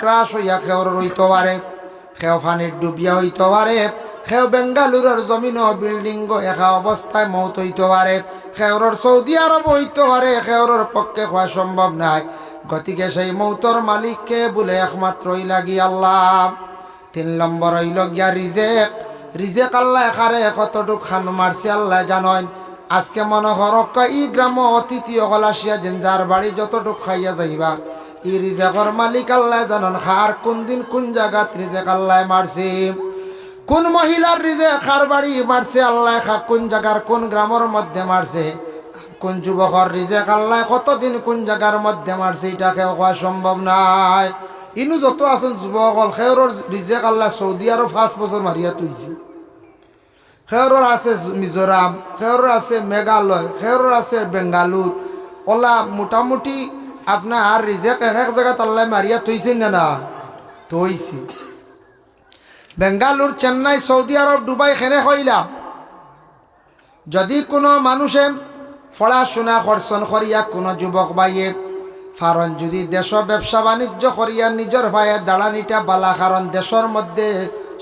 Crush হইয়া খেওর রইতে পারে, খেও ফানির ডুবিয়া হইতে পারে, খেও বেঙ্গালুরের জমিন বিল্ডিং একা অবস্থায় মৌত হইতে পারে, খেওরের সৌদি আরব হইতে পারে, খেওরের পক্ষে হওয়া সম্ভব নাই। গতিকে সেই মৌতর মালিককে বলে একমাত্রই লাগি আল্লাহ। 3 নম্বর হইল গিয়া রিজেক। রিজেক আল্লাহ এখারে কতটুক খান মারছে আল্লাহ জানেন। আজকে মনে হরক ই গ্রাম অতিথি অকলাসিয়া যেন যার বাড়ি যতটুক খাইয়া যাইবা, ই রিজেকর মালিক আল্লাহ জানেন। খার কোন দিন কোন জায়গাত রিজেক আল্লাহ মারছে, কোন মহিলার রিজেক খার বাড়ি মারছে আল্লাহ, কোন জায়গার কোন গ্রামের মধ্যে মারছে, কোন যুবকর রিজেক আল্লাহ কতদিন কোন জায়গার মধ্যে মারছে, এটাকে হওয়া সম্ভব নাই। ইনু যত আছেন যুবক খেওরের রিজেক আল্লাহ সৌদি আরব 5 বছর মারিয়া তুলছে। খেওরের আছে মিজোরাম, খেওরের আছে মেঘালয়, খেওরের আছে বেঙ্গালুর, ওলা মোটামুটি আপনার রিজেক এক জায়গায় আল্লাহ মারিয়া তুইছেন না তুইছি। বেঙ্গালুর, চেন্নাই, সৌদি আরব, দুবাই খেনে হইলাম। যদি কোনো মানুষে পড়াশোনা করছন করিয়া কোনো যুবক বাইয়ে কারণ যদি দেশ ব্যবসা বাণিজ্য করিয়া নিজের ভাইয়ের দাঁড়ানিটা বালা, কারণ দেশের মধ্যে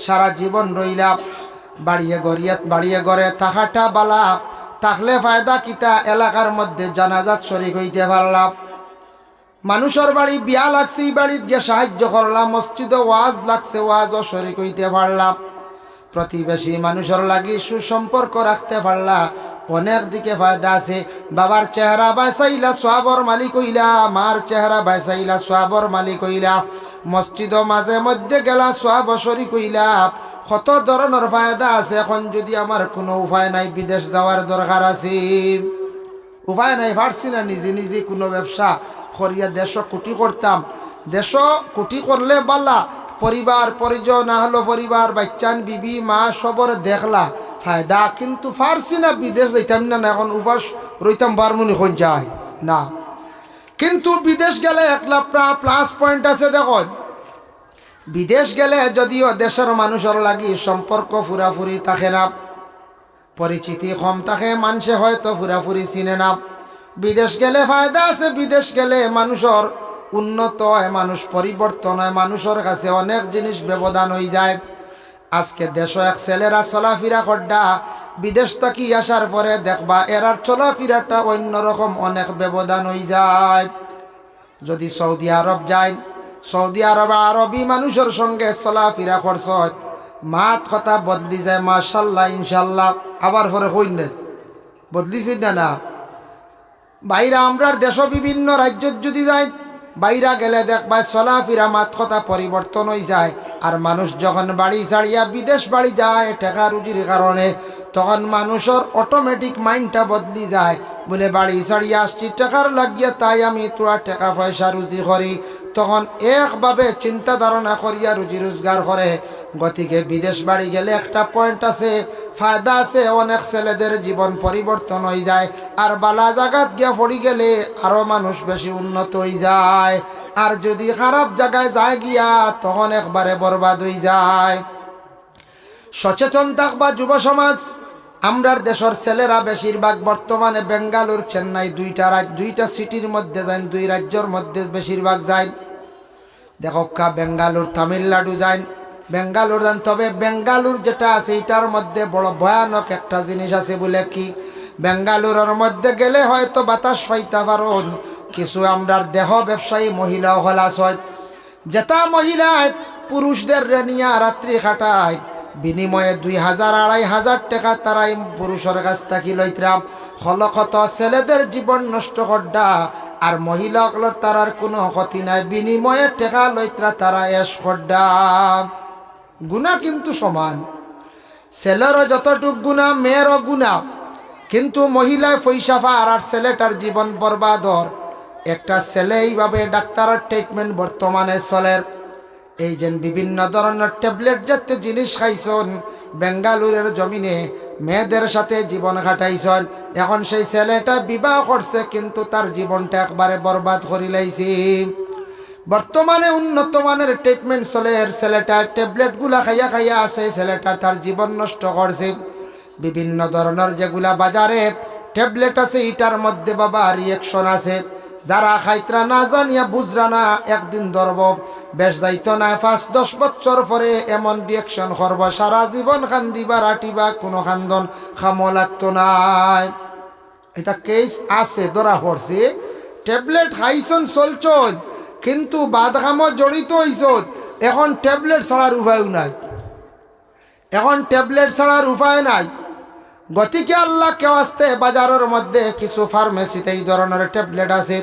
সারা জীবন রইলাম, বাড়িয়ে গড়ে থাকাটা বালা, থাকলে ফায়দা কিতা এলাকার মধ্যে জানাজাত শরীক হইতে পারলাম, মানুষের বাড়ি বিয়া লাগছে এই বাড়িতে গিয়ে সাহায্য করলাম, মসজিদে ওয়াজ লাগছে ওয়াজও শরীক হইতে পারলাম, প্রতিবেশী মানুষের লাগি সুসম্পর্ক রাখতে পারলাম, অনেক দিকে ফায়দা আছে। বাবার চেহারা বাঁচাইলা সোয়াবর মালিক হইলা, মার চেহারা বাঁচাইলা সোয়াবর মালিক হইলা, মসজিদ মাঝে মধ্যে গেলা সোয়াব শরীক হইলা, কত ধরনের ফায়দা আছে। এখন যদি আমার কোনো উপায় নাই, বিদেশ যাওয়ার দরকার আছে, উপায় নাই, পারছি না নিজে নিজে কোনো ব্যবসা করিয়া দেশ কোটি করতাম, দেশ কোটি করলে বালা, পরিবার পরিজন না হলো পরিবার বাচ্চান বিবি মা সবর দেখলা ফায়দা, কিন্তু পারছি না, বিদেশ যাইতাম না, এখন উপাস রইতাম বারমুনি কোন যায় না। কিন্তু বিদেশ গেলে একলা প্লাস পয়েন্ট আছে। দেখুন, বিদেশ গেলে যদিও দেশের মানুষের লাগি সম্পর্ক ফুরাফুরি থাকে না, পরিচিতি কম থাকে, মানুষে হয়তো ফুরাফুরি চিনে না, বিদেশ গেলে ফায়দা আছে। বিদেশ গেলে মানুষের উন্নত হয়, মানুষ পরিবর্তন হয়, মানুষের কাছে অনেক জিনিস ব্যবধান হয়ে যায়। আজকে দেশ এক ছেলেরা চলাফেরা করডা, বিদেশ থাকি আসার পরে দেখবা এরার চলাফেরাটা অন্যরকম, অনেক ব্যবধান হয়ে যায়। যদি সৌদি আরব যায়, সৌদি আরব আরবি মানুষের সঙ্গে চলাফেরা করছ, মাত কথা বদলি যায়, মাশাল্লাহ ইনশাল্লাহ, আবার পরে হইন বদলিছি না। বাইরা আমরার দেশ বিভিন্ন রাজ্যত যদি যাই, বাইরা গেলে দেখবা চলাফেরা মাত কথা পরিবর্তন হয়ে যায়। আর মানুষ যখন বাড়ি ছাড়িয়া বিদেশ বাড়ি যায় টাকা রুজির কারণে, তখন মানুষের অটোমেটিক মাইন্ডটা বদলি যায়, বলে বাড়ি ছাড়িয়া আসছি টাকার লাগিয়া, তাই আমি তোরা টাকা পয়সা রুজি করি, তখন একভাবে চিন্তা ধারণা করিয়া রুজি রোজগার করে। গতিকে বিদেশ বাড়ি গেলে একটা পয়েন্ট আছে, ফায়দা আছে, অনেক ছেলেদের জীবন পরিবর্তন হয়ে যায়। আর বালা জায়গাত গিয়া পড়ি গেলে আরো মানুষ বেশি উন্নত হয়ে যায়। আর যদি খারাপ জায়গায় যায় গিয়া, তখন একবারে বরবাদ হয়ে যায়। সচেতন থাকবা যুব সমাজ। আমরার দেশের ছেলেরা বেশিরভাগ বর্তমানে বেঙ্গালুর, চেন্নাই, দুইটা সিটির মধ্যে যায়, 2 রাজ্যের মধ্যে বেশিরভাগ যায়। দেখো বেঙ্গালুর তামিলনাড়ু যায়, বেঙ্গালুর যান। তবে বেঙ্গালুর যেটা আছে এটার মধ্যে বড় ভয়ানক একটা জিনিস আছে, বলে কি বেঙ্গালুরের মধ্যে গেলে হয়তো বাতাস পাইতে পারুন, কিছু আমরার দেহ ব্যবসায়ী মহিলাও হলাস হয়, যেটা মহিলায় পুরুষদের নিয়ে রাত্রি খাটায়, বিনিময়ে 2000-2500 টাকা তারাই পুরুষের কাছ থেকে লইতরাম, হলকত ছেলেদের জীবন নষ্ট করডা। আর মহিলাগুলোর তারার কোনো ক্ষতি নাই, বিনিময়ে টাকা লইতরা তারা এস করডা। গুণা কিন্তু সমান, ছেলেরও যতটুক গুণা মেয়েরও গুণা, কিন্তু মহিলায় পয়সা পার আর ছেলেটার জীবন বরবাদর। একটা ছেলে এইভাবে ডাক্তারের ট্রিটমেন্ট বর্তমানে চলে, এই যে বিভিন্ন ধরনের ট্যাবলেট জাতীয় জিনিস খাইছন, বেঙ্গালুরের জমিনে মেয়েদের সাথে জীবন কাটাইছন। এখন সেই ছেলেটা বিবাহ করছে, কিন্তু তার জীবনটা একবারে বরবাদ করে লাইছে। বর্তমানে উন্নত মানের ট্রিটমেন্ট চলে, ছেলেটা ট্যাবলেটগুলা খাইয়া খাইয়া আছে, ছেলেটা তার জীবন নষ্ট করছে। বিভিন্ন ধরনের যেগুলা বাজারে ট্যাবলেট আছে, এটার মধ্যে বাবা রিয়েকশন আছে, যারা খাইতরা না জানিয়া বুঝরা না একদিন ধরব, বেশ যাইতো না 5-10 বছর পরে এমন রিয়েকশন করব সারা জীবন খান্দিবা রাটিবা কোনো খান্দন খামো লাগতো নাই। এটা কেস আছে, ধরা পড়ছে। ট্যাবলেট খাইছন চলছন, কিন্তু বাদঘামও জড়িত হইছ। এখন ট্যাবলেট ছাড়ার উপায় নাই, এখন ট্যাবলেট ছাড়ার উপায় নাই। গতিকে আল্লাহ কেউ আসতে বাজারের মধ্যে কিছু ফার্মেসিতে এই ধরনের ট্যাবলেট আছে।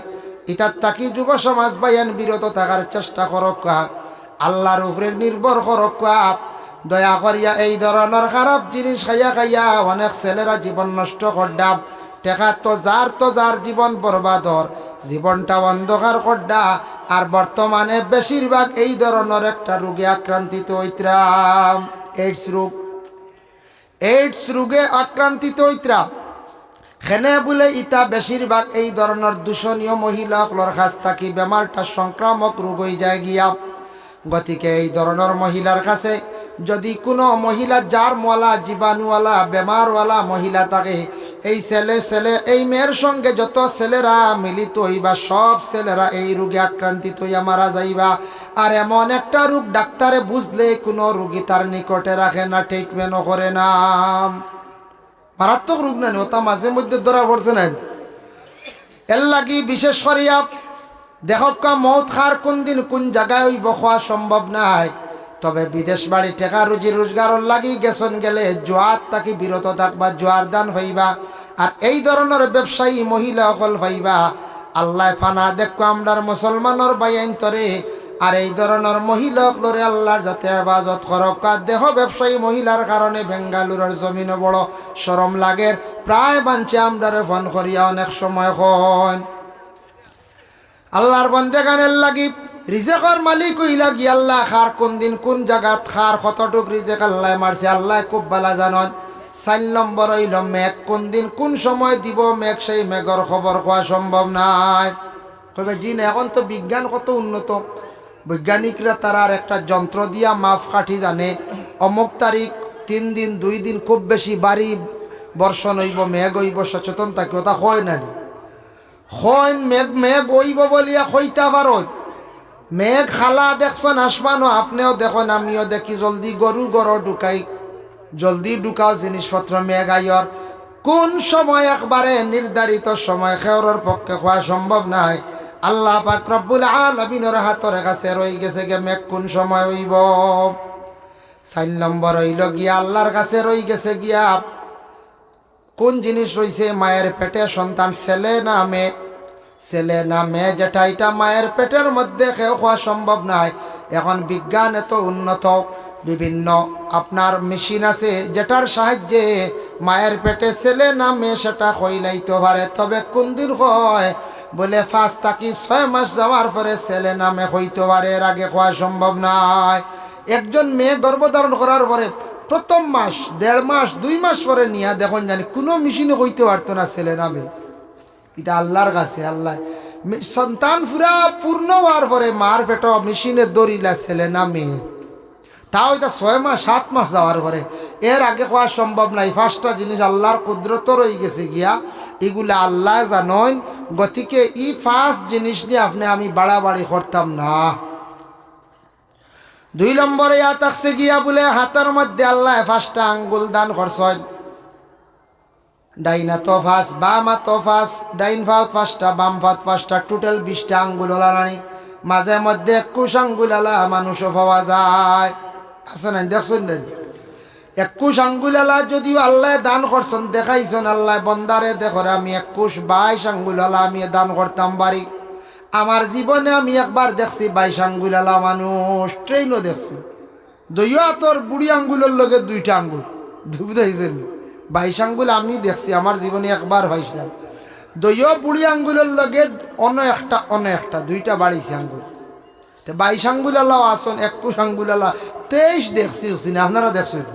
ইতার তাকি যুব সমাজ বাইয়ান বিরত থাকার চেষ্টা করক, আল্লাহর উপরে নির্ভর করক। দয়া করিয়া এই ধরনের খারাপ জিনিস খাইয়া খাইয়া অনেক ছেলেরা জীবন নষ্ট করডা। টেকা তো যার জীবন বরবাদর, জীবনটা অন্ধকার করডা। আর বর্তমানে বেশিরভাগ এই ধরনের একটা রোগে আক্রান্তিত হইতরাম, এইডস রোগ। এইডস রোগে আক্রান্তিত হইতরা খেনে বলে ইটা বেশিরভাগ এই ধরনের দূষণীয় মহিলাগুলোর কাছ থাকি বেমারটা সংক্রামক রোগ হয়ে যায় গিয়া। গতিকে এই ধরনের মহিলার কাছে যদি কোনো মহিলা যার মলা জীবাণুওয়ালা বেমারওয়ালা মহিলা থাকে, এই ছেলে এই মেয়ের সঙ্গে যত ছেলেরা মিলিত হইবা সব ছেলেরা এই রোগে আক্রান্তিত হইয়া মারা যাইবা। আর এমন একটা রোগ ডাক্তারে বুঝলে কোনো রোগী তার নিকটে রাখে না, ট্রিটমেন্টও করে না। মারাত্মক রোগ না, ওটা মাঝে মধ্যে ধরা পড়ছে না। এর লাগি বিশেষ করিয়া দেখকা মৌত খার কোন দিন কোন জায়গায় হইব খাওয়া সম্ভব নাই। তবে বিদেশ বাড়ি টেকা রুজি রোজগারর লাগি গেছন গেলে জোয়ার তাকে বিরত থাকবা, জোয়ার দান হইবা। আর এই ধরনের ব্যবসায়ী মহিলা অকল হইবা। আল্লাহ ফানা দেখো আমরার মুসলমানের বাইন্তরে। আর এই ধরনের মহিলাগুলোরে আল্লাহর যাতে হেফাজত করক। দেহ ব্যবসায়ী মহিলার কারণে বেঙ্গালুরের জমিনে বড় শরম লাগে, প্রায় বাঞ্চে আমরারে ফোন করিয়া অনেক সময় হন। আল্লাহর বন্দেগানের লাগি রিজেকর মালিক হইলা গি আল্লাহ খার কোন দিন কোন জায়গাত খার কতটুক রিজেক আল্লাহ মারছে আল্লাহ খুব ভালো জানন। 4 নম্বর হইল মেঘ কোন দিন কোন সময় দিব, মেঘ সেই মেঘর খবর কোয়া সম্ভব নাই। কবে জি না, এখন তো বিজ্ঞান কত উন্নত, বৈজ্ঞানিকরা তারা আর একটা যন্ত্র দিয়া মাপ কাঠি জানে অমুক তারিখ 3 দিন 2 দিন খুব বেশি বাড়ি বর্ষণ হইব, মেঘ হইব, সচেতন থাকি। ওটা হয় না, হয় মেঘ হইব বলিয়া হইতে পারো। মেঘ খালা দেখছেন আসমানও, আপনিও দেখুন আমিও দেখি। জলদি গরু ঢুকাই, জলদি ঢুকাও জিনিসপত্র। মেঘ আইয়র কোন সময় একবারে নির্ধারিত সময় খেওরের পক্ষে হওয়া সম্ভব নাই। আল্লাহ পাক রব্বুল আলামিনের হাতের কাছে রই গেছে গে মেঘ কোন সময় হইব। 4 নম্বর হইল গিয়া আল্লাহর কাছে রই গেছে গিয়া কোন জিনিস রইছে, মায়ের পেটে সন্তান ছেলে না মেয়ে, ছেলে না মেয়ে, যেটা এটা মায়ের পেটের মধ্যে খেয়ে খাওয়া সম্ভব নাই। এখন বিজ্ঞান এত উন্নত, বিভিন্ন আপনার মেশিন আছে যেটার সাহায্যে মায়ের পেটে ছেলে না মেয়ে সেটা হইলাইতে পারে। তবে কোন দিন হয় বলে 5 থেকে 6 মাস যাওয়ার পরে ছেলে নামে হইতে পারে, এর আগে হওয়া সম্ভব নয়। একজন মেয়ে গর্ভধারণ করার পরে প্রথম মাস 1.5 মাস 2 মাস পরে নিয়ে দেখুন জানি কোনো মেশিনে হইতে পারতো না ছেলে নামে। এটা আল্লাহর কাছে আল্লাহ সন্তান পুরা পূর্ণ হওয়ার পরে মার পেট মেশিনে দৌড়িলা ছেলে নামে, তাও এটা 6 মাস 7 মাস যাওয়ার পরে, এর আগে হওয়া সম্ভব নাই। 5টা জিনিস আল্লাহর কুদরত রয়ে গেছে গিয়া, এগুলা আল্লাহ জানেন। গতিকে এই 5 জিনিস নিয়ে আপনি আমি বাড়াবাড়ি করতাম না। 2 নম্বরে ইয়া থাকছে গিয়া বলে হাতের মধ্যে আল্লাহ 5টা আঙ্গুল দান করছেন। ডাইনা তো 5, বামা তো 5, ডাইন ভাত 5টা, বাম ভাত 5টা, টোটাল 20টা আঙ্গুল ওলানি। মাঝে মধ্যে 21 আঙ্গুল আলা মানুষও পাওয়া যায়, আছে না? দেখছেন না 21 আঙ্গুল আলা যদিও আল্লাহ দান করছেন, দেখাইছেন আল্লাহ বন্দারে দেখো আমি 21 22 আঙ্গুল আলা আমি দান করতাম বাড়ি। আমার জীবনে আমি একবার দেখছি 22 আঙ্গুল আলা মানুষ, ট্রেনও দেখছি। 2 হাতর বুড়ি আঙ্গুলের লগে 2টা আঙ্গুল, বুঝাইছেন? 22 আঙ্গুল আমি দেখছি আমার জীবনে একবার হয়েছিলাম। 2 বুড়ি আঙ্গুলের লগে অন্য একটা 2টা বাড়িছে আঙ্গুল। 22 আঙ্গুল আল্লাহ আসন, 21 আঙ্গুল আল্লাহ 23 দেখছি না? আপনারা দেখছেন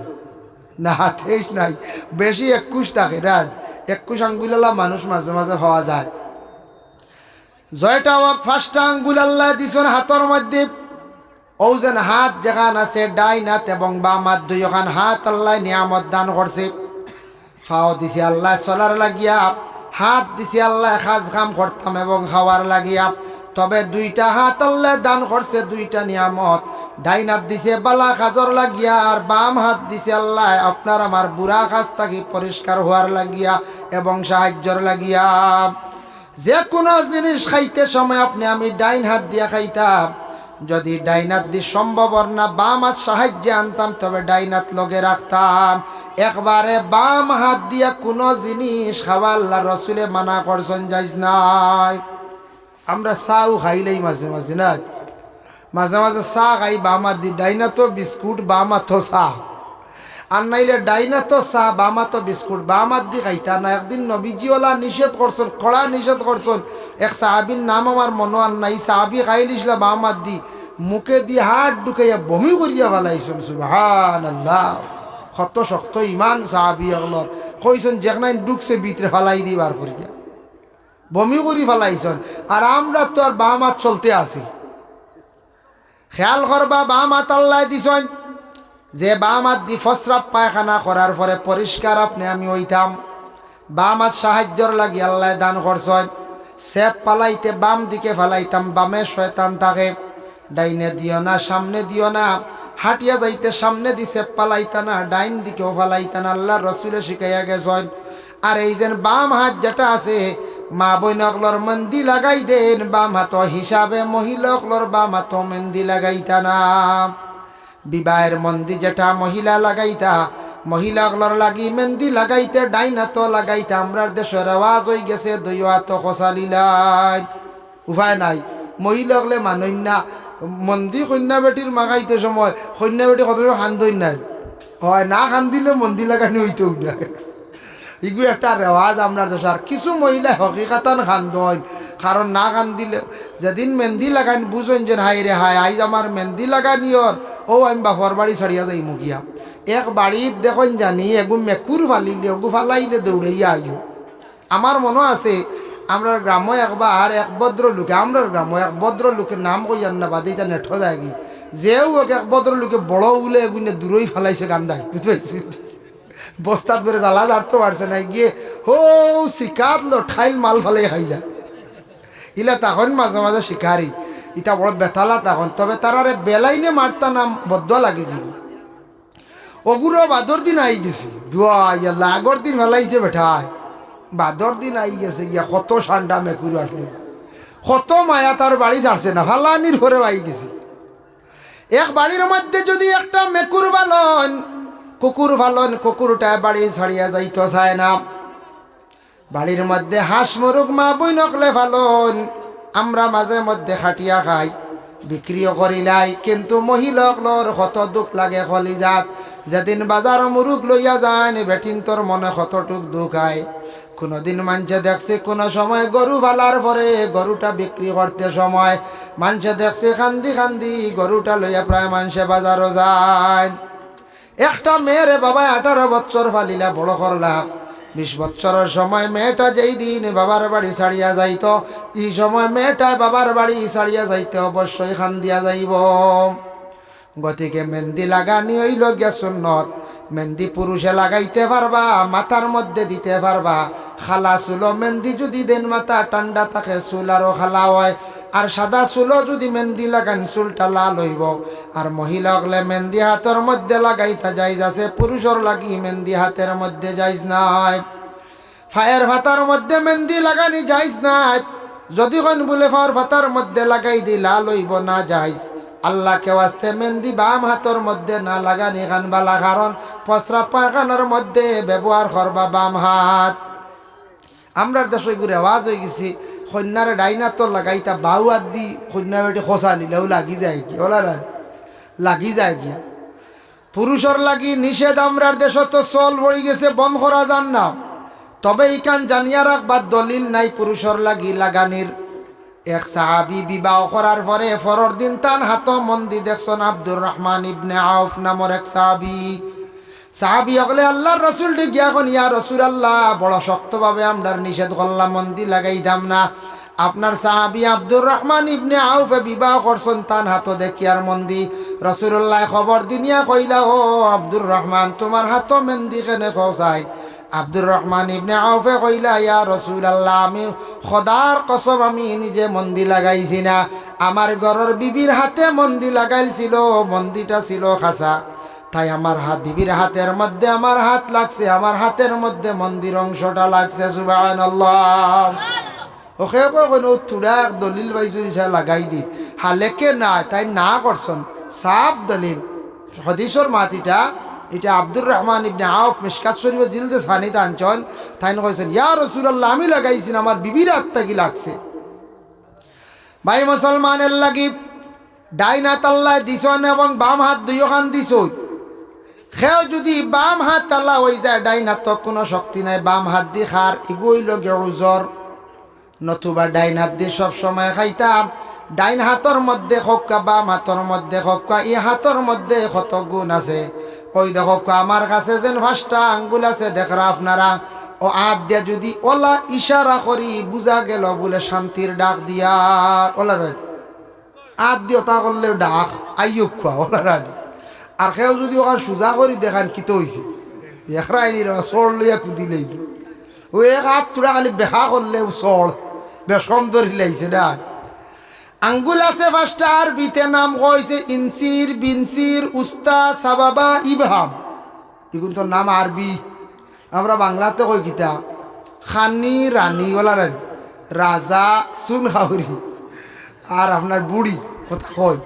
না? 23 নাই, বেশি 21 থাকে না। 21 আঙ্গুল আল্লাহ মানুষ মাঝে মাঝে হওয়া যায়। জয়টা হোক 5টা আঙ্গুল আল্লাহ দিছেন হাতের মধ্যে। ওজন হাত যেখান আছে ডাইন হাত এবং বাম হাত 2খান হাত আল্লাহ নিয়ামত দান করছে। ফাও দিছে আল্লাহ চলার লাগিয়া, হাত দিছি আল্লাহ খাজ কাম করতাম এবং খাওয়ার লাগিয়া, তবে দুইটা হাত আল্লাহ দান করছে দুইটা নিয়ামত। ডাইন হাত দিছে বালা কাজর লাগিয়া, আর বাম হাত দিছে আল্লাহ আপনার আমার বুড়া কাজ থাকি পরিষ্কার হওয়ার লাগিয়া এবং সাহায্যর লাগিয়া। যে কোনো জিনিস খাইতে সময় আপনি আমি ডাইন হাত দিয়া খাইতাম, যদি ডাইন হাত দিয়ে সম্ভব না বাম হাত সাহায্যে আনতাম, তবে ডাইন হাত লগে রাখতাম। একবারে বাম হাত দিয়া কোনো জিনিস খাওয়া আল্লাহ রসুলে মানা করছেন যাইজ নাই। আমরা চাও খাইলেই মাঝে মাঝে না, মাঝে মাঝে চা খাই বাম হাত দি, ডাইনা তো বিস্কুট বাম হাত চা, আর নাইলে ডাইনা তো চা বাম হাত বিস্কুট বাম হাত দি খাইতা না। একদিন নবীজিওয়ালা নিষেধ করছেন, কড়া নিষেধ করছেন। এক সাহাবির নাম আমার মনে আর নাই, সাহাবি খাইলিছিল বাম হাত দি, মুখে দিয়ে হাত ঢুকাইয়া বমি করিয়া ফেলাইছেন। সুবহানাল্লাহ, কত শক্ত ইমান সাহাবি এগুলোর। কইছেন যেখানে ঢুকছে ভিতরে ফেলাই দিবার করিয়া বমি করি ফেলাইছেন। আর আমরা তো আর বাম হাত চলতে আছি। খেয়াল করবা বাম হাত আল্লাহ দিছেন, যে বাম হাত দি ফসরাব পায়খানা করার পরে পরিষ্কার আপনি আমি হইতাম। বাম হাত সাহায্যর লাগি আল্লাহ দান করছেন। সেপ পালাইতে বাম দিকে ফেলাইতাম, বামে শয়তান থাকে। ডাইনে দিও না, সামনে দিও না। হাঁটিয়া যাইতে সামনে দি সেপ পালাইতা না, ডাইন দিকেও ফেলাইতা না, আল্লাহ রসুলে শিখাইয়া গেছেন। আর এই যে বাম হাত যেটা আছে, মা বইনকলর মেহেন্দি লাগাই দেন বাম হাত হিসাবে, মহিলাকলর বাম হাত মেহেন্দি লাগাইতা না। বিবাহের মন্দি যেটা মহিলা লাগাইতা, মহিলাগুলোর লাগি মেহেন্দি লাগাইতে ডাইন হাত লাগাইতা। আমরা দেশের আওয়াজ হয়ে গেছে দুই হাত খসালিলাই, উপায় নাই। মহিলাগুলো মানই না, মন্দি কন্যা বেটির মাগাইতে সময় কন্যা বেটি কত খান্দই নাই হয় না, খান্দিলে মন্দি লাগানি হইতেও না। এগুলো একটা রেওয়াজ আমরা দেশ। আর কিছু মহিলা হকিকাতান খান্দন, কারণ না খান্দিলে যেদিন মেহেন্দি লাগান বুঝেন যে হাই রে হাই আইজ আমার মেহেন্দি লাগানিওর, ও আমি বাপর বাড়ি ছাড়িয়া যাই মুখিয়া। এক বাড়ির দেখুন জানি এগু মেকুর ফালিলে ওগু ফালাইলে দৌড়াইয়া আইও। আমার মনে আছে আমরা গ্রামে একবার এক ভদ্রলোকে, আমরা গ্রামে এক ভদ্রলোকের নাম কইয়ার না বাদে এটা নেঠ যায় কি, যেও এক ভদ্রলোকে বড় উলে এগুনে দূরই ফালাইছে গান্দায়, বুঝতে পারছি। বস্তাত বেড়ে জ্বালা জারতে পারছে না, গিয়ে হো শিকার লো ঠাইল মাল ফালে খাইলা। ইলা তখন মাঝে মাঝে শিকারি, ইটা বড় বেতালা তখন। তবে তারারে বেলাইনে মারতা নাম বদ্ধ লাগিছিল। ওগুলো বাদর দিন আই গেছি, দুয়া ইয়াল্লা আগর দিন ফেলাইছে বেঠায়, বাদর দিন আই গেছে। গিয়া কত ঠান্ডা মেকুর আসলে, কত মায়া তার বাড়ি ছাড়ছে না, ফালানির ঘরে আই গেছি। এক বাড়ির মধ্যে যদি একটা মেকুর পালন, কুকুর পালন, কুকুরটা বাড়ি ছাড়িয়া যাইতে চায় না। বাড়ির মধ্যে হাঁস মুরগ মা বই নকলে পালন, আমরা মাঝে মধ্যে খাটিয়া খাই, বিক্রিও করিলাই। কিন্তু মহিলাগুলোর কত দুঃখ লাগে কলিজাত। যেদিন বাজার মুরুগ লইয়া যান বেটিন তোর মনে কতটুক দুঃখ হয়। কোনোদিন মানুষে দেখছে কোনো সময় গরু ফালার পরে গরুটা বিক্রি করতে সময় মানুষে দেখছে খান্দি খান্দি গরুটা লইয়া প্রায় মানুষে বাজারও যায়। একটা মেয়েরে বাবা 18 বছর ফালিলা বড় করলা। 20 বছরের সময় মেয়েটা যেই দিন বাবার বাড়ি ছাড়িয়া যাইত, এই সময় মেয়েটায় বাবার বাড়ি ছাড়িয়া যাইতে অবশ্যই খান্দিয়া যাইব। গতিকে মেহেন্দি লাগানি হইল গিয়া সুন্নত। মেহেন্দি পুরুষে লাগাইতে পারবা, মাথার মধ্যে দিতে পারবা। খালা চুলো মেহেন্দি যদি দেন মাথা ঠান্ডা থাকে, চুল আরও খালা হয়। আর সাদা চুলো যদি মেহেন্দি লাগান চুলটা লাল হইব। আর মহিলা হলে মেহেন্দি হাতের মধ্যে লাগাইতে যাইজ আছে, পুরুষের লাগি মেহেন্দি হাতের মধ্যে যাইজ নাই। ফায়ের ভাতার মধ্যে মেহেন্দি লাগানি যাইজ নাই। যদি কোন বলে ফায়ের ভাতার মধ্যে লাগাই দি লাল হইব না যাইজ। আল্লাহ কে ওয়াস্তে মেহেন্দি বাম হাতের মধ্যে না লাগানি খান বালা, কারণ প্রস্রাব পায়খানার মধ্যে ব্যবহার করবা বাম হাত। আমরা দেশে ঘুরে আওয়াজ হয়ে গেছি কন্যারে ডাইনা তো লাগাইতা বাউ হাত দি কন্যা বেটি খোসা নিলেও লাগি যায় কি, ওলা লাগি যায় কি। পুরুষের লাগি নিষেধ আমরার দেশ তো চল পড়ে গেছে, বন্ধ করা যান না। তবে ইকান জানিয়া রাখবার দলিল নাই পুরুষের লাগি লাগানির। এক সাহাবি বিবাহ করার পরে পরের দিন তার হাত মন্দি দেখছেন আব্দুর রহমান ইবনে আউফ নামর এক সাহাবি হলে আল্লাহর রসুল গিয়া এখন ইয়া রসুল আল্লাহ বড় শক্তভাবে আমরা নিষেধ করলাম, মন্দি লাগাইতাম না। আপনার সাহাবি আব্দুর রহমান ইবনে আউফে বিবাহ করছেন, তার হাত দেখি আর মন্দি। রসুল্লাহ খবর দিনিয়া কইলা, ও আব্দুর রহমান তোমার হাত মেহেন্দি কেনে খসাই? আব্দুর রহমান ইবনে আউফে কইলা, ইয়া রাসূলুল্লাহ, আমি খোদার কসম আমি নিজে মন্দি লাগাইছি না, আমার ঘরের বিবির হাতে মন্দি লাগাইছিল, মন্দিটা ছিল খাসা, তাই আমার বিবির হাতের মধ্যে আমার হাত লাগছে, আমার হাতের মধ্যে মন্দির অংশটা লাগছে। সুবহানাল্লাহ। ওকে কোনো তুড়া দলিল বাইজুরিসা লাগাই দি হালেকে না, তাই না করছেন সাফ দলিল হদিসর মাতিটা। এটা আব্দুর রহমান ইবনে আউফ মিশকাত শরীফ জিলদে সানিতে আনছেন। তাই কইছেন, ইয়া রাসূলুল্লাহ, আমি লাগাইছি না, আমার বিবির হাতটা কি লাগছে। ভাই মুসলমানের লাগি ডাইন হাত আল্লাহ দিছন এবং বাম হাত দুইখান দিছ। সেও যদি বাম হাত আল্লাহ হয়ে যায়, ডাইন হাত কোনো শক্তি নাই, বাম হাত দি খার ইগুইল গেউজর, নতুবা ডাইন হাত দিয়ে সবসময় খাইতাম। ডাইন হাতর মধ্যে হক্কা, বাম হাতর মধ্যে হক্কা, এই হাতর মধ্যে কত গুণ আছে। ওই দেখো আমার কাছে যেন 5টা আঙ্গুল আছে, দেখরা আপনারা, ও হাত দিয়া যদি ওলা ইশারা করি বুঝা গেল বলে শান্তির ডাক দিয়া ওলা রানি, হাত দিয়ে তা করলে ডাক আইয়ুক খোয়া ওলা রানি। আর কেউ যদি ওখানে সোজা করি দেখান কিতো হয়েছে, দেখরাই নি চড় লইয়া কুদি লইল, ও এক হাত তোরা খালি বেহা করলে চড় বেশম ধরি লাইছে না। আঙ্গুল আছে 5টা, আর বিতে নাম কইছে ইনসির, বিনসির, উস্তা, সাবাবা, ইবহাম। এগুলো তো নাম আরবি, আমরা বাংলাতে কই কিতা খানি, রানী ওলা রানী, রাজা, সুনহাউরি আর আপনার বুড়ি কথা কই।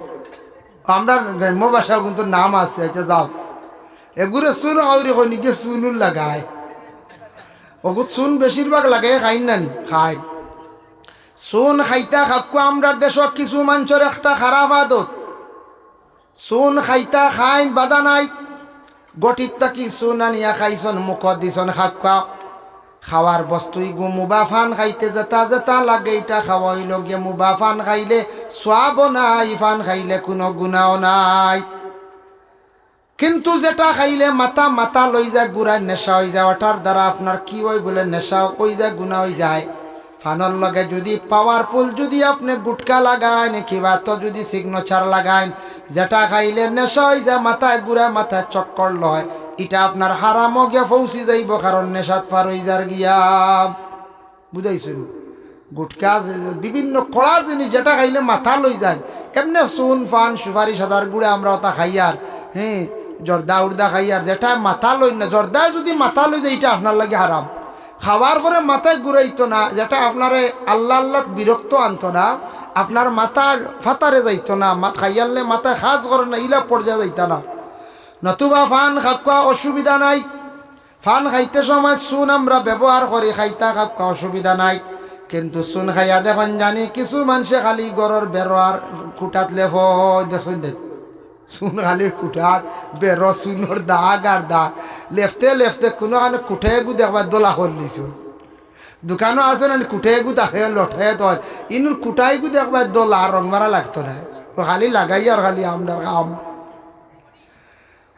আমরা গ্রাম্য ভাষা কিন্তু নাম আছে, এটা যাও এগুলো সুনহাউরি কই নিকে সুনুন লাগায়, ওগুলো সুন বেশিরভাগ লাগে খাইন নানি খায়। সুন খাইতা খাক্কু আমরা দেশত কিছু মানুষের একটা খারাপ আদত, সুন খাইতা খাইন বাধা নাই, গটিত তাকি সুন আনিয়া খাইছন মুখত দিছন খাক্কা, খাওয়ার বস্তুই গু মুবা ফান খাইতে যেটা যেটা লাগে এটা খাওয়াইল গিয়ে, মুবা ফান খাইলে সোয়াব নাই, ফান খাইলে কোনো গুণাও নাই। কিন্তু যেটা খাইলে মাথা মাথা লই যায়, গুড়ায় নেশা হয়ে যায়, ওটার দ্বারা আপনার কি হয় বলে নেশা হয়ে যায়, গুণা হয়ে যায়। ফানোর লগে যদি পাওয়ারফুল যদি আপনি গুটকা লাগাইন, কিবা তো যদি সিগনেচার লাগাইন, যেটা খাইলে নেশা হয়ে যায়, মাথায় গুড়া, মাথায় চক্কর লয়, এটা আপনার হারামও গিয়া পৌঁছি যাইব, কারণ নেশাত পার হয়ে যার গিয়া। বুঝাইছেন? গুটকা বিভিন্ন কড়া জিনিস যেটা খাইলে মাথা লই যায়, এমনি চুন ফান সুপারি সাদার গুড়া আমরা ওটা খাইয়ার, হ্যাঁ জর্দা উর্দা খাইয়ার, যেটা মাথা লই না, জর্দা যদি মাথা লই যায় এটা আপনার লাগে হারাম। খাওয়ার পরে মাথায় ঘুরাইতো না, যেটা আপনারে আল্লাহ আল্লাহ বিরক্ত আনতো না, আপনার মাথার ফাতারে যাইতো না, খাইয়ালে মাথায় খাস করে না, ইলা পর্যায়ে যাইত না। নতুবা ফান খাওয়া অসুবিধা নাই, ফান খাইতে সময় চুন আমরা ব্যবহার করি, খাইতা খাওয়া অসুবিধা নাই। কিন্তু চুন খাইয়া দেখুন জানি কিছু মানুষে খালি গড়ের বেরোয়ার কুটাত লেফ দেখুন, দেখ চুন খালির কুঠাত বের চুনোর দাগ আর দাগ লেফতে লেফতে কোনো কারণে কুঠে গু দেখবার দোলা করলিছো, দোকানও আছে না কুঠে গু দেখে লঠে তো ইনুর কুটাই গু দেখবার দোলা আর রং মারা লাগতো না, ও খালি লাগাই আর খালি আমরা কাম।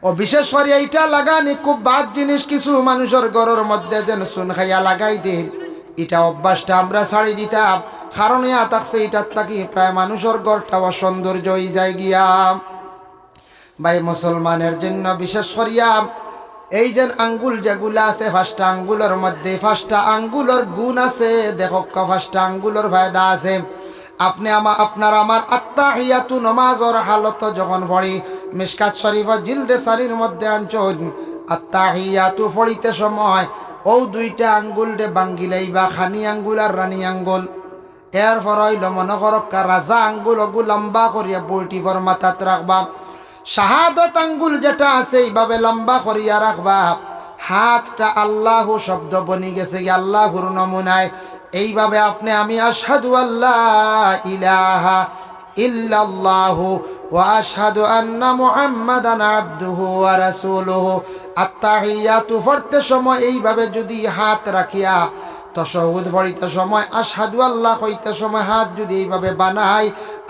ও বিশেষ করে এইটা লাগানি খুব বাদ জিনিস, কিছু মানুষের ঘরের মধ্যে যেন চুন খাইয়া লাগাই দিন, এটা অভ্যাসটা আমরা ছাড়ি দিতাম, কারণ ইয়া থাকছে এটার থাকি প্রায় মানুষের ঘরটা অসৌন্দর্য হয়ে যায় গিয়া। ভাই মুসলমানের জন্য বিশেষ করিয়া এই যে আঙ্গুল যেগুলো আছে 5টা আঙ্গুলের মধ্যে 5টা আঙ্গুলের গুণ আছে, দেখো 5টা আঙ্গুলের ফায়দা আছে। আপনি আপনার আমার আত্তাহিয়াতু নামাজের হালত যখন পড়ি, মিশকাত শরীফ জিলদে সারির মধ্যে আনছেন, আত্তাহিয়াতু পড়িতে সময় ও 2টা আঙ্গুল দে বাঙ্গিলাই বা খানি আঙ্গুল আর রানী আঙ্গুল, এরপর হইল মনে করক রাজা আঙ্গুল ওগু লম্বা করিয়া বইটি পর মাথাত রাখবা, শাহাদত আঙ্গুল যেটা আছে এইভাবে লম্বা করিয়া রাখবা, হাতটা আল্লাহু শব্দ বনি গেছে আল্লাহর নমুনায়, এইভাবে আপনি আমি আশহাদু আল্লাহ ইলাহা ইল্লাল্লাহু ওয়া আশহাদু আন্না মুহাম্মাদান আবদুহু ওয়া রাসূলুহু, আত্তাহিয়াতু পড়তে সময় এইভাবে যদি হাত রাখিয়া, তাশাহুদ পড়িতে সময় আশহাদু আল্লাহ কইতে সময় হাত যদি এইভাবে বানাই,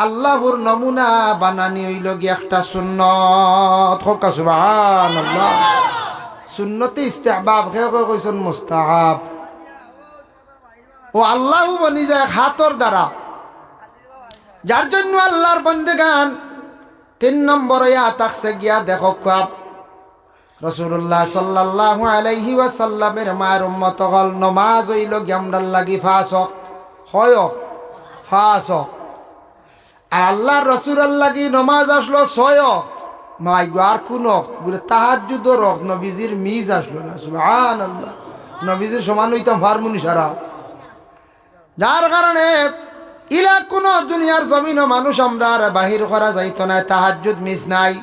আল্লাহর নমুনা বানানি হইল গিয়ে একটা সুন্নত। হোক সুবহানাল্লাহ। সুন্নতে ইস্তেহবাব, কেউ কেউ কইছেন মুস্তাহাব, ও আল্লাহ বনি যায় হাতর দ্বারা, যার জন্য আল্লাহর বন্দেগান 3 নম্বরে থাকছে গিয়া দেখো রাসূলুল্লাহ সাল্লাল্লাহু আলাইহি ওয়াসাল্লামের মায়ের উম্মত হল নমাজ হইল গেমডার লাগি ফাঁসক হয় ফাঁসক, আর আল্লাহর রাসূলের লাগি নমাজ আসলো ছয়ক মাই আর কোন বলে তাহাজ্জুদর রক নবীজির মিজ আসলো না। সুবহানাল্লাহ, নবীজির সমান হইতাম ফারমুনি সারা। যার কারণে ইলা কোন দুনিয়ার জমিন মানুষ আমরা আর বাহির করা যাইতো না, তাহাজ্জুদ মিস নাই।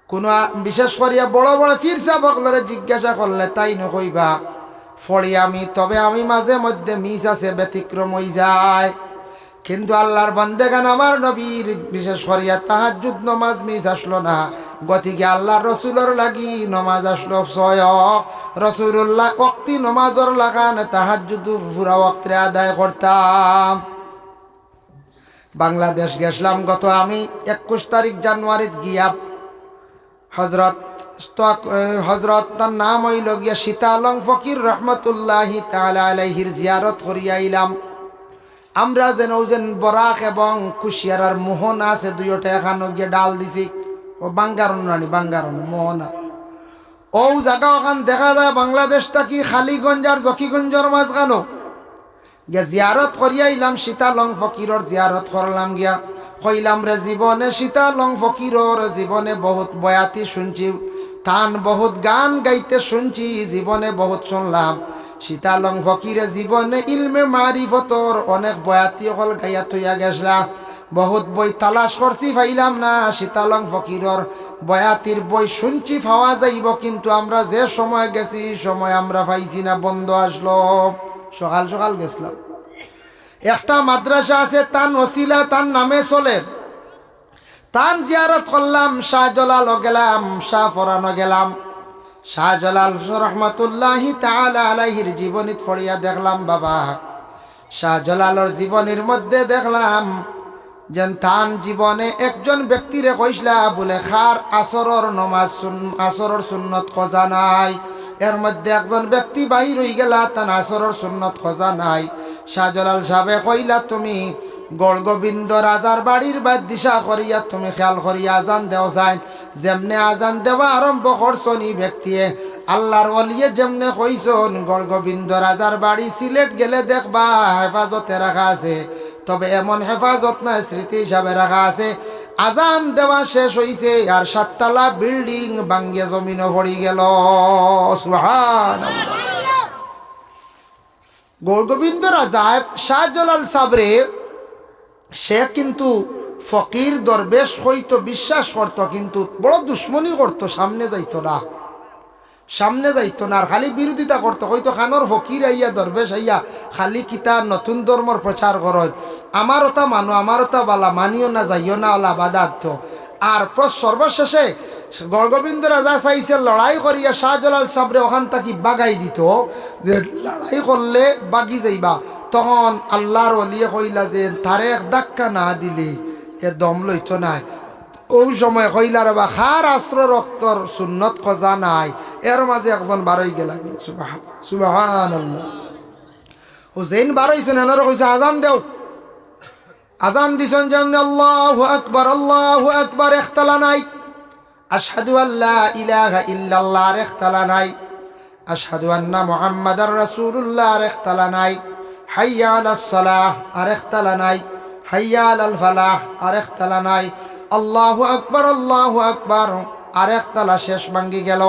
কোন বিশেষ করিয়া বড় বড় পীর সাহেবরে জিজ্ঞাসা করলে তাই নকইবা ফড়ি আমি, তবে আমি মাঝে মধ্যে মিস আছে, ব্যতিক্রম হয়ে যায়। কিন্তু আল্লাহর বান্দেগান আমার নবীর বিশেষ করিয়া তাহাজ্জুদ নমাজ মিস আসলো না। গতিকে আল্লাহর রসুলের লাগি নমাজ আসলো ছয়ক। রসুল্লাহ ওক্তি নমাজর লাগান তাহাজ্জুদ পুরা ওক্তরে আদায় করতাম। বাংলাদেশ গেছিলাম গত আমি 21 তারিখ জানুয়ারিত গিয়া হজরত তার নাম হইল গিয়া সীতালং ফকির রহমতুল্লাহি তাআলা আলাইহির জিয়ারত করিয়া আইলাম। আমরা যেন বরাক এবং কুশিয়ারার মোহনা আছে দুইটা, এখানে গিয়ে ডাল দিছি ও বাঙ্গারণ রানি বাঙ্গারণ মোহনা ও জায়গা ওখান দেখা যায় বাংলাদেশটা কি খালিগঞ্জ আর জকিগঞ্জের মাঝখানো গিয়া জিয়ারত করিয়া আইলাম। সীতালং ফকিরর জিয়ারত করলাম গিয়া কইলাম রে জীবনে সীতালং ফকিরর জীবনে বহুত বয়াতি শুনছি, তান বহুত গান গাইতে শুনছি, জীবনে বহুত শুনলাম। সীতালং ফকিরে জীবনে ইলমে মারিফতর অনেক বয়াতি হল গাইয়া থইয়া গেছলা। বহুত বই তালাশ করছি পাইলাম না। সীতালং ফকিরর বয়াতির বই শুনছি পাওয়া যাইব, কিন্তু আমরা যে সময় গেছি সময় আমরা পাইছি না, বন্ধ আসলো। সকাল সকাল গেছিলাম। একটা মাদ্রাসা আছে তান ওসিলা তার নামে চলে, তান জিয়ারত করলাম। শাহজালালও গেলাম, শাহ ফরানো গেলাম। শাহজালাল রহমতুল্লাহি তাআলা আলাইহির জীবনী পড়িয়া দেখলাম বাবা, শাহজালালের জীবনীর মধ্যে দেখলাম যে তান জীবনে একজন ব্যক্তিরে কইসলা বলে খার আসরর নমাজ আসরর সুন্নত খোঁজা নাই। এর মধ্যে একজন ব্যক্তি বাহির হয়ে গেলা, তান আসরর সুন্নত খোঁজা নাই। শাহজালাল সাহেবে কইলা তুমি গড়গোবিন্দ রাজার বাড়ির বাদ দিশা করিয়া তুমি খেয়াল করিয়া আজান দেও যায়, যেমনে আজান দেওয়া আরম্ভ করছনি ব্যক্তিয়ে আল্লাহর ওলিয়ে যেমনে কইছন গড়গোবিন্দ রাজার বাড়ি সিলেট গেলে দেখবা হেফাজতে রাখা আছে, তবে এমন হেফাজত না স্মৃতি হিসাবে রাখা আছে। আজান দেওয়া শেষ হইছে আর 7 তলা বিল্ডিং ভাঙ্গে জমিনে পড়ি গেল। সুবহানাল্লাহ। গড়গোবিন্দ রাজা শাহজালাল সাবরে সে কিন্তু ফকির দরবেশ হইতো, বিশ্বাস করত, কিন্তু বড় দুশ্মনী করতো, সামনে যাইতো না, সামনে যাইতো না, আর খালি বিরোধিতা করতো। হয়তো খানোর ফকির আইয়া দরবেশ আইয়া খালি কিতা নতুন ধর্মর প্রচার করত, আমার ওটা মানো, আমার ওটা বালা মানিও না, যাইও না, ওলা বাদার্থ। আর সর্বশেষে গড়গোবিন্দ রাজা চাইছে লড়াই করিয়া শাহজালাল সাবরে ওখান থাকি বাগাই দিত, যে লড়াই করলে বাগি যাইবা। তখন আল্লাহর ওলিয়ে কইলা যে তারে এক ধাক্কা না দিলে এ দম লইতো নাই। ওই সময় কইলা রে বা খার আশ্র রক্তর সুন্নত খোঁজা নাই। এর মাঝে একজন বারই গেলা, সুবহানাল্লাহ। ও যেন বারইছেন এনারা কইছে আজান দেও। আজান দিছেন যেমন আল্লাহু আকবার, আল্লাহু আকবার, একতলা নাই। আশহাদু আল্লা ইলাহা ইল্লাল্লাহ, একতলা নাই। আশহাদু আন্না মুহাম্মাদার রাসূলুল্লাহ, একতলা নাই। হাইয়া আলাস সালাহ, আরেকতলা নাই। হাইয়া আলাল ফালাহ, আরেকতলা নাই। আল্লাহু আকবার, আল্লাহু আকবার, আরেকতলা শেষ ভাঙ্গি গেল।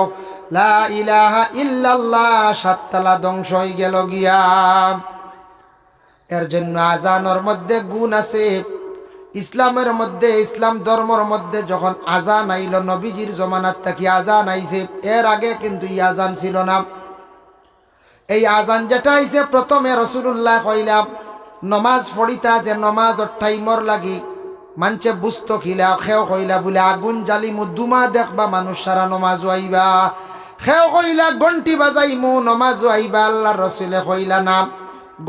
লা ইলাহা ইল্লাল্লাহ, 7 তলা ধ্বংস হয়ে গেল গিয়া। এর জন্য আজানের মধ্যে গুণ আছে। ইসলামের মধ্যে, ইসলাম ধর্মের মধ্যে যখন আজান আইল, নবীজির জমানার থাকি আজান আইছে। এর আগে কিন্তু এই আজান ছিল না। এই আজান যেটা আইছে প্রথমে রাসূলুল্লাহ কইলাম নমাজ পড়িতা, যে নমাজর টাইমর লাগি মানছে বুঝতো খিলা। খেও কইলা বলে আগুন জ্বালিমু, দুমা দেখবা মানুষ সারা নমাজ আইবা। খেও কইলা ঘন্টি বাজাইমু, নমাজ আইবা। আল্লাহর রাসূলে কইলা না,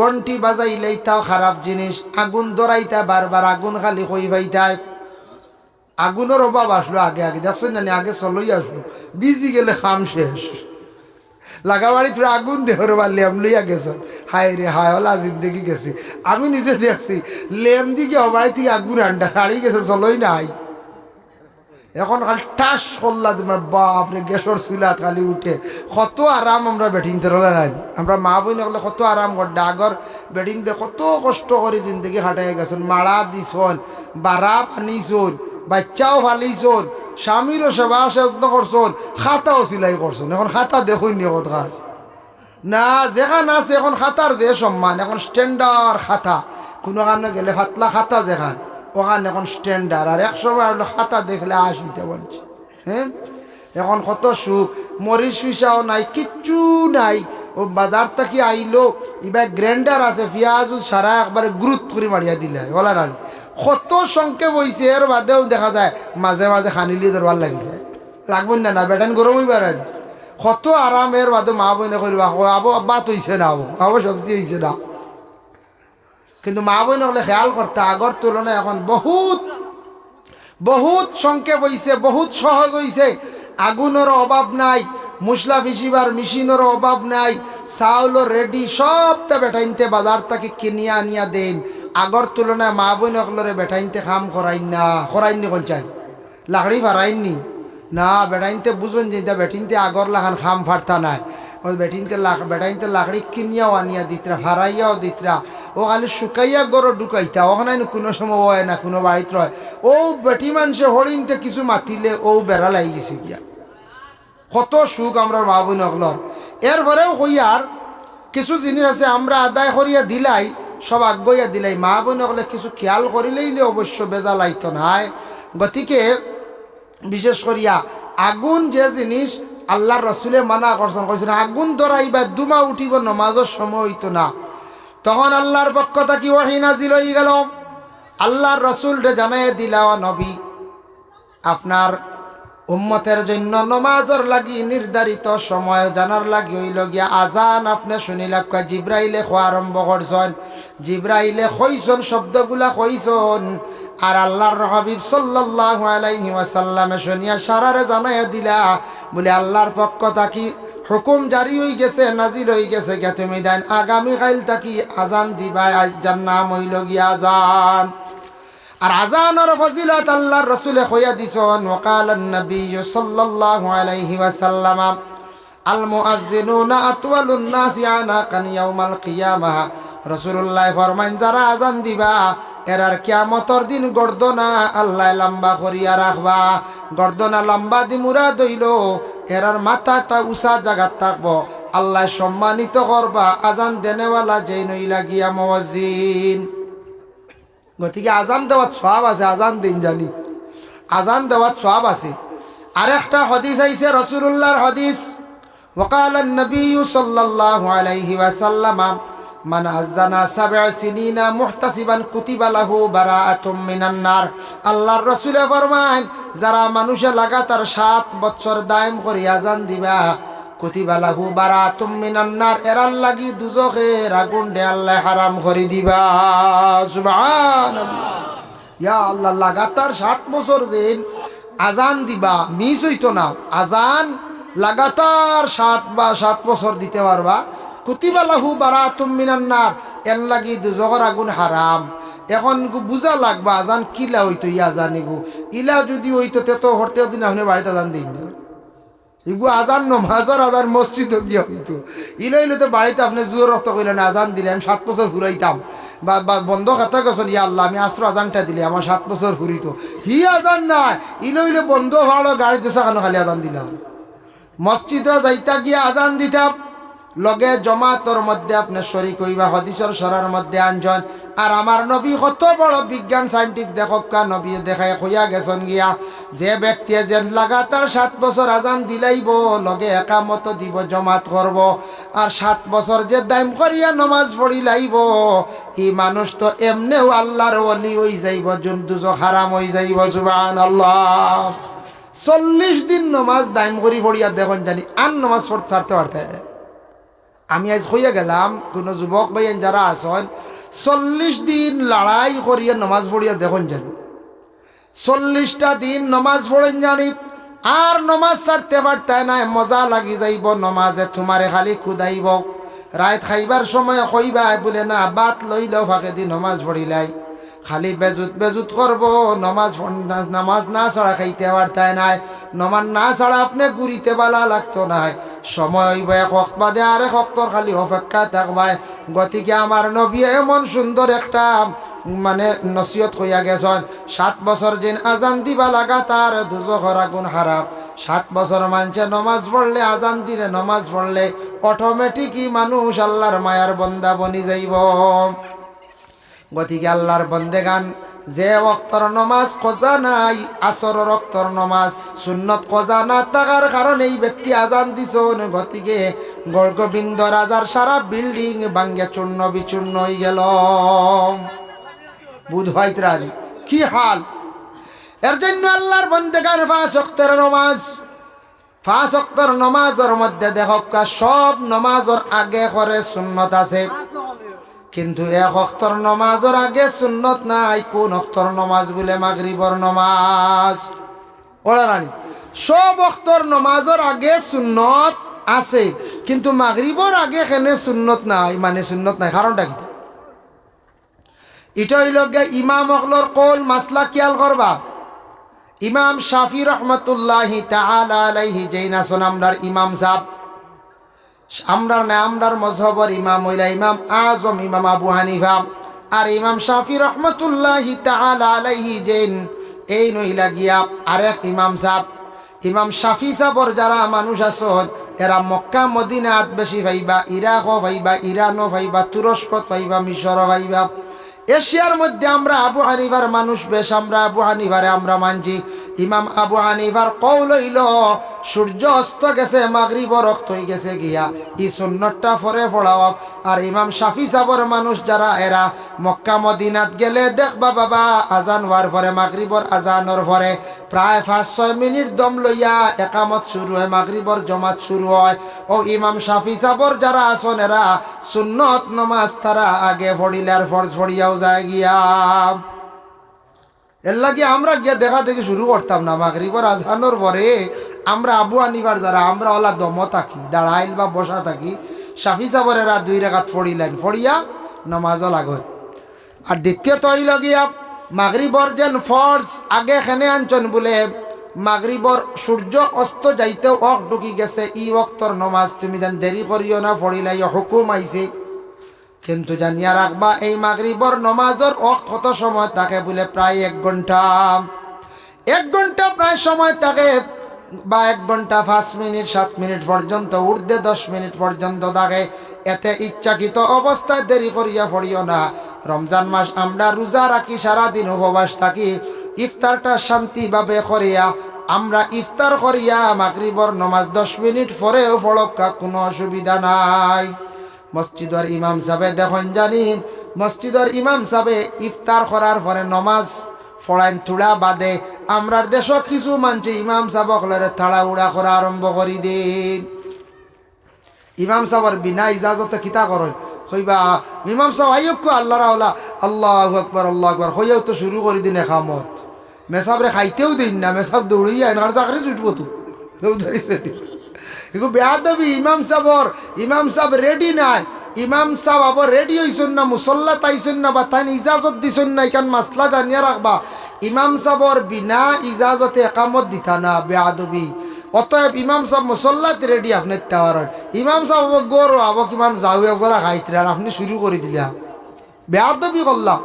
ঘন্টি বাজাইলেই তাও খারাপ জিনিস, আগুন ধরাইতা বারবার, আগুন খালি কই ভাইতায়। আগুনের অভাব আসলো আগে আগে, দেখছেন না, আগে চলই আসলো, বিজি গেলে খাম শেষ। লাগাবাড়ি তোরা আগুন দেহর বা লেম লইয়া গেছ, হায় রে হায়, ওলা জিন্দগি গেছি। আমি নিজে দেখছি লেম দিকে অবাড়ি থেকে আগুন আন্ডা ছাড়ি গেছে, চলই নাই। এখন খালি টাস করলা তোমার বাপরে গ্যাসর চুলাত খালি উঠে কত আরাম আমরা বেটিংতে রলে নাই আমরা মা বই নকলে কত আরাম করতে আগর বেটিংতে কত কষ্ট করে জিন্দগি হাঁটাই গেছেন মাড়া দিছন বাড়া পানিছন বাচ্চাও ফালিছন স্বামীরও সেবা যত্ন করছন খাতাও সিলাই করছন এখন খাতা দেখুন নি কথা না যেখান আছে এখন খাতার যে সম্মান এখন স্ট্যান্ডার্ড খাতা কোনো কারণে গেলে ফাতলা খাতা যেখান ওখানে এখন স্ট্যান্ডার্ড আর এক সময় হলো খাতা দেখলে আসিতে বলছে হ্যাঁ এখন কত সুখ মরিচ পিসাও নাই কিচ্ছু নাই ও বাজার থেকে আইলো এবার গ্রাইন্ডার আছে পেঁয়াজ সারা একবারে গুরুত্ব করে মারিয়া দিলে বলার আগে কত সংক্ষেপ হয়েছে এর বাদেও দেখা যায় মাঝে মাঝে খানিলি দরবার লাগিছে লাগবেন না না বেটান গরম হইবার কত আরামের বাদে মা বইনে করবা আবো বাত হইছে না আবো সবজি হইছে না কিন্তু মা বইনে হলে খেয়াল করতে আগর তুলনায় এখন বহুত বহুত সংক্ষেপ হইছে বহুত সহজ হইছে আগুনেরও অভাব নাই মশলা পিসিবার মেশিনেরও অভাব নাই চাউলও রেডি সবটা বেটাইনতে বাজার থেকে কিনিয়া আনিয়া দেন আগর তুলনায় মা বই নকলরে বেটাইনতে খাম করাইনি কোন চাই লাকড়ি ফারাইননি না বেটাইনতে বুঝুন যে বেটিনতে আগর লাখান খাম ফারতা নাই ওই বেটাইনতে লাকড়ি কিনিয়াও আনিয়া দিতরা ফারাইয়াও দিতরা ও খালি শুকাইয়া গরো ঢুকাইতা ওখানে কোনো সময় হয় না কোনো বাড়িত রয় ও বেটি মানুষে হরিণতে কিছু মাতিলে ও বেড়া লাগি গেছে গিয়া কত সুখ আমরা মা বই নকলর এরপরেও হইয়ার কিছু জিনিস আছে আমরা আদায় করিয়া দিলাই সব আগ্রইয়া দিলাই মা বই নকলে কিছু খেয়াল করিলেই অবশ্য বেজা লাইত নাই গতিকে বিশেষ করিয়া আগুন যে জিনিস আল্লাহর রসুলে মানা করছেন কইছেন আগুন ধরাইবা দুমা উঠিব নমাজের সময় হইতো না তখন আল্লাহর পক্ষ থেকে ওহী নাজিল হয়ে গেল আল্লাহর রসুলরে জানাই দিলা নবী আপনার উম্মতের জন্য নমাজের লাগি নির্ধারিত সময় জানার লাগি হইল গিয়া আজান আপনি শুনিলা জিব্রাইলে খোয়া আরম্ভ করছেন জিব্রাইলে কইছেন শব্দগুলা কইছেন আর আল্লাহর হাবিব সাল্লাল্লাহু আলাইহি ওয়াসাল্লামে শুনিয়া সারারে জানাইয়া দিলা বলে আল্লাহর পক্ষ থাকি হুকুম জারি হয়ে গেছে নাজিল হয়ে গেছে কে তুমি দেন আগামীকাল থাকি আজান দিবা আজ যার নাম হইল গিয়া আজান আর আজানের ফজিলত আল্লাহর রাসূলে কইয়া দিছেন ওয়াকালান নবী সাল্লাল্লাহু আলাইহি ওয়াসাল্লাম আল মুআজ্জিনুনা আতওয়ালুন নাসি আনাকান ইয়াউমাল কিয়ামাহ রাসূলুল্লাহ ফরমান যারা আজান দিবা এরার কিয়ামতর দিন গর্দনা আল্লাহ লম্বা করিয়া রাখবা গর্দনা লম্বা দি মুরাদ হইল এরার মাথাটা উঁচা জায়গাত থাকবো আল্লাহ সম্মানিত করবা আজান দেনেওয়ালা যেই নইলা গিয়া মুয়াজ্জিন গতিকে আজান দেওয়ার সওয়াব আছে আজান দিন জানি আজান দেওয়ার সওয়াব আছে আরেকটা হাদিস আইছে রাসূলুল্লাহর হাদিস ওয়াকাল নবী সাল্লাল্লাহু আলাইহি ওয়াসাল্লাম মান আযানা 7 সিনিনা মুহতাসিবান কুতিবা লাহু বারাআতুম মিনান নার আল্লাহর রাসূল ফরমান যারা মানুষে লাগাতার 7 বছর দায়ম করে আজান দিবা কুতিবা লাহু বারাআতুম মিনান নার এরাল লাগি দুজখের আগুন দে আল্লাহ হারাম করে দিবা সুবহানাল্লাহ ইয়া আল্লাহ লাগাতার 7 বছর দিন আজান দিবা মিস হইতো না আজান লাগাতার 7 বছর দিতে পারবা কুতিবা লাহু বারাআতুম মিনান নার এর লাগি দুজখের আগুন হারাম এখন বুঝা লাগবা আজান কিলা হইতো ইয়া জানিগো ইলা যদি হইতো তে তো হরতে দিন আপনি বাড়িতে আজান দিন না ইগু আজান নমাজর আজান মসজিদে গিয়া হইতো ইলাইলে তো বাড়িতে আপনি জোর রক্ত কইলেন আজান দিলে আমি 7 বছর ঘুরাইতাম বা বন্ধ কথা গেছেন ইয়া আল্লাহ আমি আসর আজানটা দিলে আমার 7 বছর ঘুরিত হি আজান না ইলাইলে বন্ধ হওয়ার গাড়িতে সাকানো খালি আজান দিলাম মসজিদে যাইতা গিয়া আজান দিতাম লগে জমাতর মধ্যে আপনি শরীক হইবা হাদিসের সরার মধ্যে আনজন আর আমার নবী কত বড় বিজ্ঞান সায়েন্টিস্ট দেখকা নবী দেখায় কইয়া গেছেন গিয়া যে ব্যক্তি যে লাগাতার 7 বছর আজান দিলাইব লগে একামত দিব জমাত করব আর 7 বছর যে দাইম করিয়া নামাজ পড়ি লাইব এই মানুষ তো এমনেও আল্লাহর ওলি হই যাইব দুজখ হারাম হই যাইব সুবহানাল্লাহ 40 দিন নামাজ দাইম করি পড়িয়া দেখুন জানি আর নামাজ পড়তে ছাড়তে পারতে আমি আজ হইয়া গেলাম কোন যুবক ভাইয়েন যারা আছেন 40 দিন লড়াই করিয়া নামাজ পড়িয়া দেখুন জানি 40টা দিন নামাজ পড়েন জানি আর নামাজ ছাড়তে পারতে না মজা লাগি যাইব নামাজে তোমারে খালি খুদাইব রাত খাইবার সময় কইবা বলে না বাত লইলেও ফাঁকে দি নামাজ পড়িলাই খালি বেজুত বেজুত করবো, নামাজ না ছাড়া খাইতে পারতায় নাই, নমাজ না ছাড়া আপনি ঘুরিতে বালা লাগতো নাই। সময় হইব এক ওয়াক্ত বাদে আরেক ওয়াক্তর খালি অপেক্ষা থাকবায়। গতিকে আমার নবী এমন সুন্দর একটা মানে নসিহত হইয়া গেছেন, 7 বছর যেন আজান দিবা লাগা তার দুজখর আগুন হারাম। 7 বছর মানুষে নমাজ পড়লে, আজান দিলে নমাজ পড়লে অটোমেটিকই মানুষ আল্লাহর মায়ার বন্দা বনি যাইব। গতিকে আল্লাহর বন্দেগান যে ওয়াক্তর নমাজ কজা নাই, আসর ওয়াক্তর নমাজ সুন্নত কজা না থাকার কারণে এই ব্যক্তি আজান দিছেন। গতিকে গর্গবিন্দ রাজার সারা বিল্ডিং ভাঙ্গে চূর্ণ বিচূর্ণ হয়ে গেল। বুধ হয় ত্রাণ কি হাল। এর জন্য আল্লাহর বন্দেগান 5 ওয়াক্তের নমাজ, 5 ওয়াক্তের নমাজের মধ্যে দেখক সব নমাজের আগে করে সুন্নত আছে, কিন্তু 1 ওয়াক্তের নমাজের আগে সুন্নত নাই। কোন ওয়াক্তের নমাজ বলে? মাগরিবর নমাজ। ওরা রানী সব ওয়াক্তের নমাজের আগে সুন্নত আছে, কিন্তু মাগরিবর আগে এখানে সুন্নত নাই। মানে সুন্নত নাই, কারণটা কি? এটা হইল ইমাম অকলর কল মাসলা খেয়াল করবা। ইমাম শাফি রহমতুল্লাহি তাআলা আলাইহি যেইনা সোনামদার ইমাম সাহেব, আমরার না আমরার মজহবর ইমাম হইলা ইমাম আজম ইমাম আবু হানিফা। আর ইমাম শাফি রহমতুল্লাহি তাআলা আলাইহি যেন এই নইলা গিয়া আরেক ইমাম সাহেব। ইমাম শাফি সাহেবর যারা মানুষ আছেন এরা মক্কা মদিনাত বেশি ভাইবা, ইরাকও ভাইবা, ইরানও ভাইবা, তুরস্ক ভাইবা, মিশর ভাইবা। এশিয়ার মধ্যে আমরা আবু হানিফার মানুষ বেশ, আমরা আবু হানিফারে আমরা মানছি। ইমাম আবু হানিফার কওল হইল সূর্য অস্ত গেছে, মাগরিবর রক্ত হয়ে গেছে গিয়া ই সুন্নতটা পরে পড়াও। আর ইমাম শাফি সাবর মানুষ যারা এরা মক্কা মদিনাত গেলে দেখবা বাবা আজান হওয়ার পরে, মাগরিবর আজানোর পরে প্রায় 5-6 মিনিট দম লইয়া একামত শুরু হয়, মাগরিবর জমাত শুরু হয়। ও ইমাম শাফি সাবর যারা আসন এরা সুন্নত নমাজ তারা আগে পড়িলে আর ফরজ পড়িয়াও যায় গিয়া। এর লাগে আমরা গিয়া দেখা দেখি শুরু করতাম না। মাগরিবর আজানোর পরে আমরা আবু হানিফার যারা আমরা ওলা দম থাকি, দাঁড়াইল বা বসা থাকি, শাফি সাবর এরা 2 রাকাত পড়িলেন, পড়িয়া নমাজও লাগত। আর দ্বিতীয়ত হইল গিয়া মাগরিবর যেন ফরজ আগে খেনে আনছন বলে মাগরিবর সূর্য অস্ত যাইতে ওয়াক্ত ঢুকি গেছে, ই ওয়াক্তর নমাজ তুমি যেন দেরি করিও না, পড়িলাই হুকুম আইছে। কিন্তু জানিয়া রাখবা এই মাগরিবর নমাজের ওয়াক্ত কত সময় থাকে বলে? প্রায় 1 ঘন্টা। 1 ঘন্টা প্রায় সময় থাকে, বা 1 ঘন্টা 5 মিনিট 7 মিনিট পর্যন্ত, ঊর্ধ্বে 10 মিনিট পর্যন্ত থাকে। এতে ইচ্ছাকৃত অবস্থায় দেরি করিয়া পড়িও না। রমজান মাস আমরা রোজা রাখি, সারাদিন উপবাস থাকি, ইফতারটা শান্তিভাবে করিয়া আমরা ইফতার করিয়া মাগরিবর নমাজ 10 মিনিট পরেও পড়ক্কা, কোনো অসুবিধা নাই। মসজিদের ইমাম সাহেব দেখুন জানি, মসজিদের ইমাম সাহেব ইফতার করার পরে নমাজ পড়াইন থোড়া বাদে। আমরা দেশ কিছু মানছি ইমাম সাহেব তাড়া উড়া করা আরম্ভ করি দিন। ইমাম সাহেবের বিনা ইজাজতে কিতা করেন হইবা ইমাম সাহেব আইয়ক আল্লাহ রাওলা আল্লাহু আকবার আল্লাহু আকবার হইয়াও তো শুরু করে দিন একামত। মেসাবরে খাইতেও দিন না, মেসাব দৌড়িয়া এনার চাকরি ছুটবো তো এগুলো বেয়া দেবী। ইমাম সাহেব রেডি নাই, ইমাম সাহেব আবার রেডি হইছেন না, মুসল্লা তাইছেন না, বা তাই ইজাজত দিছেন না। এখান মাসলা জানিয়া রাখবা, ইমাম সাহেবর বিনা ইজাজতে একামত দিতা না, বেয়াদবি। অতএব ইমাম সাহেব মুসল্লাতে রেডি আপনি তাওয়ার, ইমাম সাহেব গরো আবো কিমান যাওয়া করা খাইতে আর আপনি শুরু করে দিলা, বেয়াদবি করলা।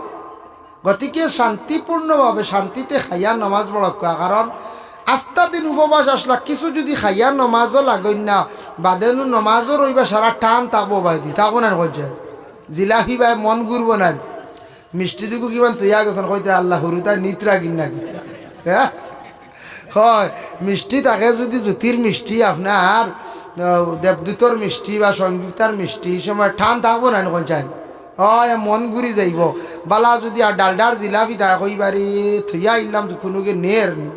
গতিকে শান্তিপূর্ণভাবে শান্তিতে খাইয়া নমাজ পড়া, কারণ আস্তা দিন উপবাস আসলা, কিছু যদি খাইয়া নমাজও লাগেন না বাদেনু নমাজও রইবা সারা টান তাবো বাই দি তাবো না কইছে জিলাপি বাই মন ঘুরবো না। মিষ্টি দিকু কিমান তৈয়া গেছেন কইতে আল্লাহ হরুতা নিত্রা কিনা কিনা, হ্যাঁ হয় মিষ্টি তাকে যদি জ্যোতির মিষ্টি আপনার দেবদূতর মিষ্টি বা সংযুক্তার মিষ্টি সময় টান থাকবো না কইছেন, হয় মন ঘুরি যাইব। বালা যদি আর ডালডার জিলাপি তা কইবারি থইয়া ইলাম কোনোকে নের নি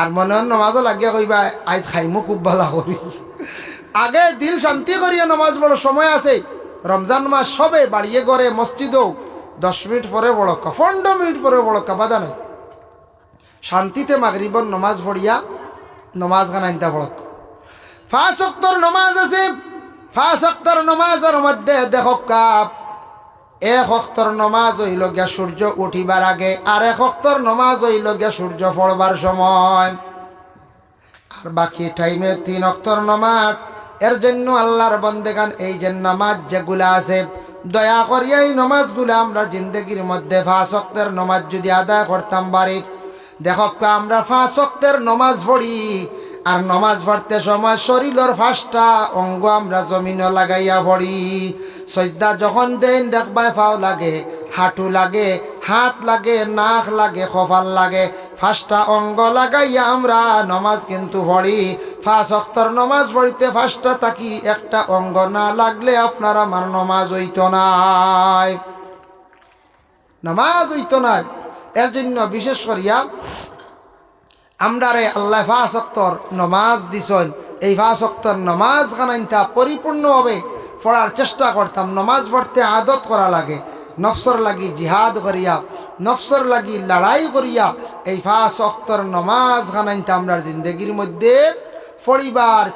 আর মনে নমাজও লাগিয়া কইবা আজ খাইমো খুব ভালো করি। আগে দিল শান্তি করিয়া নমাজ বড় সময় আছে। রমজান মাস সবে বাড়িয়ে গড়ে মসজিদও 10 মিনিট পরে বড়কা, 15 মিনিট পরে বড়কা, বাধা নাই। শান্তিতে মাগরিবর নমাজ পড়িয়া নমাজ খানাইতা বড়ক। 5 ওয়াক্তের নমাজ আছে, 5 ওয়াক্তের নমাজের মধ্যে দেখো এক অক্তর নমাজ হইল গিয়া সূর্য উঠিবার আগে, আর এক অক্তর নমাজ হইল গিয়া সূর্য পড়বার সময়, আর বাকি টাইমে 3 অক্তর নমাজ। এর জন্য আল্লাহর বন্দেগান এই যে নামাজ যেগুলা আছে, দয়া করিয়া এই নমাজগুলো আমরা জিন্দগির মধ্যে 5 ওয়াক্তের নমাজ যদি আদায় করতাম বাড়ি, দেখো আমরা 5 ওয়াক্তের নমাজ পড়ি, আর নমাজ পড়তে সময় শরীরের 5টা অঙ্গ আমরা জমিনে লাগাইয়া পড়ি। সজদা যখন দেন দেখবাই পাও লাগে, হাঁটু লাগে, হাত লাগে, নাক লাগে, কপাল লাগে, 5টা অঙ্গ লাগাইয়া আমরা নমাজ কিন্তু পড়ি। 5 ওয়াক্তের নমাজ পড়িতে 5টা থাকি একটা অঙ্গ না লাগলে আপনার আমার নমাজ হইতো নাই, নমাজ হইতো নাই। এর জন্য বিশেষ করিয়া আমরা রে আল্লাহ 5 ওয়াক্তের নমাজ দিছেন, এই 5 ওয়াক্তের নমাজ খানাইতা পরিপূর্ণভাবে পড়ার চেষ্টা করতাম। নমাজ পড়তে আদত করা লাগে, নফসর লাগি জিহাদ করিয়া, নফসর লাগি লড়াই করিয়া এই 5 ওয়াক্তের নমাজ খানাইতা আমরা জিন্দগির মধ্যে পড়িবার